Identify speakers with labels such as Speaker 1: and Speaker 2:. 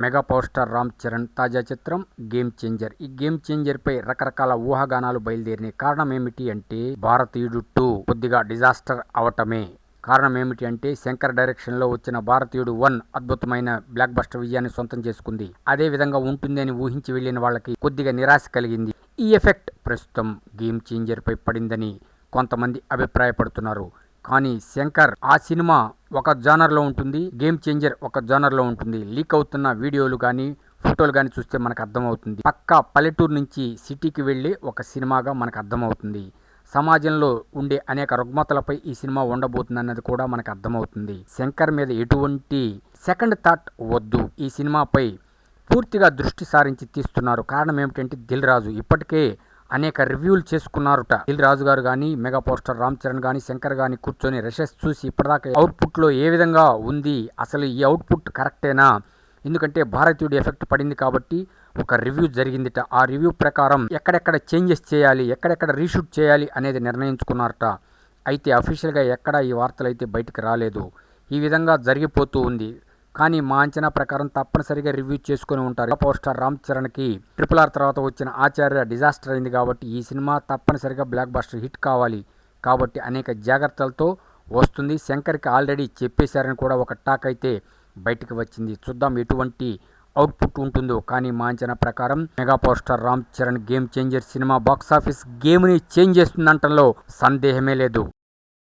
Speaker 1: Mega power star Ram Charan తాజా చిత్రం game changer. ఈ గేమ్ చేంజర్ పై రకరకాల ఊహాగానాలు బయలుదేరినాయి. కారణం ఏమిటి అంటే భారతీయుడు 2 కొద్దిగా డిజాస్టర్ అవటమే. కారణం ఏమిటి అంటే శంకర్ డైరెక్షన్ లో వచ్చిన భారతీయుడు 1 అద్భుతమైన బ్లాక్ బస్టర్ విజయాన్ని సొంతం చేసుకుంది. అదే విధంగా ఉంటుంది అని ఊహించి వెళ్లిన వాళ్ళకి కొద్దిగా నిరాశ కలిగింది. ఈ ఎఫెక్ట్ ప్రస్తుతం గేమ్ చేంజర్ పై పడిందని కొంతమంది అభిప్రాయపడుతున్నారు. కానీ శంకర్ ఆ సినిమా ఒక జానర్లో ఉంటుంది, గేమ్ చేంజర్ ఒక జానర్లో ఉంటుంది. లీక్ అవుతున్న వీడియోలు కానీ ఫోటోలు కానీ చూస్తే మనకు అర్థమవుతుంది. పక్కా పల్లెటూరు నుంచి సిటీకి వెళ్ళే ఒక సినిమాగా మనకు అర్థమవుతుంది. సమాజంలో ఉండే అనేక రుగ్మతలపై ఈ సినిమా ఉండబోతుంది అన్నది కూడా మనకు అర్థమవుతుంది. శంకర్ మీద ఎటువంటి సెకండ్ థాట్ వద్దు. ఈ సినిమాపై పూర్తిగా దృష్టి సారించి తీస్తున్నారు. కారణం ఏమిటంటే దిల్ రాజు ఇప్పటికే అనేక రివ్యూలు చేసుకున్నారుట. దిల్ రాజు గారు కానీ, mega power star Ram Charan కానీ, శంకర్ కానీ కూర్చొని రెషెస్ చూసి ఇప్పటిదాకా అవుట్పుట్లో ఏ విధంగా ఉంది, అసలు ఈ అవుట్పుట్ కరెక్టేనా, ఎందుకంటే భారతీయుడి ఎఫెక్ట్ పడింది కాబట్టి ఒక రివ్యూ జరిగిందిట. ఆ రివ్యూ ప్రకారం ఎక్కడెక్కడ చేంజెస్ చేయాలి, ఎక్కడెక్కడ రీషూట్ చేయాలి అనేది నిర్ణయించుకున్నారట. అయితే అఫీషియల్గా ఎక్కడ ఈ వార్తలు అయితే బయటకు రాలేదు. ఈ విధంగా జరిగిపోతూ ఉంది. కానీ మా అంచనా ప్రకారం తప్పనిసరిగా రివ్యూ చేసుకుని ఉంటారు. పవర్ స్టార్ రామ్ చరణ్కి RRR తర్వాత వచ్చిన ఆచార్య డిజాస్టర్ అయింది కాబట్టి ఈ సినిమా తప్పనిసరిగా బ్లాక్ బస్టర్ హిట్ కావాలి కాబట్టి అనేక జాగ్రత్తలతో వస్తుంది. శంకర్కి ఆల్రెడీ చెప్పేశారని కూడా ఒక టాక్ అయితే బయటికి వచ్చింది. చూద్దాం ఎటువంటి అవుట్పుట్ ఉంటుందో. కానీ మా అంచనా ప్రకారం mega power star Ram Charan game changer cinema box office గేమ్ని చేంజ్ చేస్తుందంటంలో సందేహమే లేదు.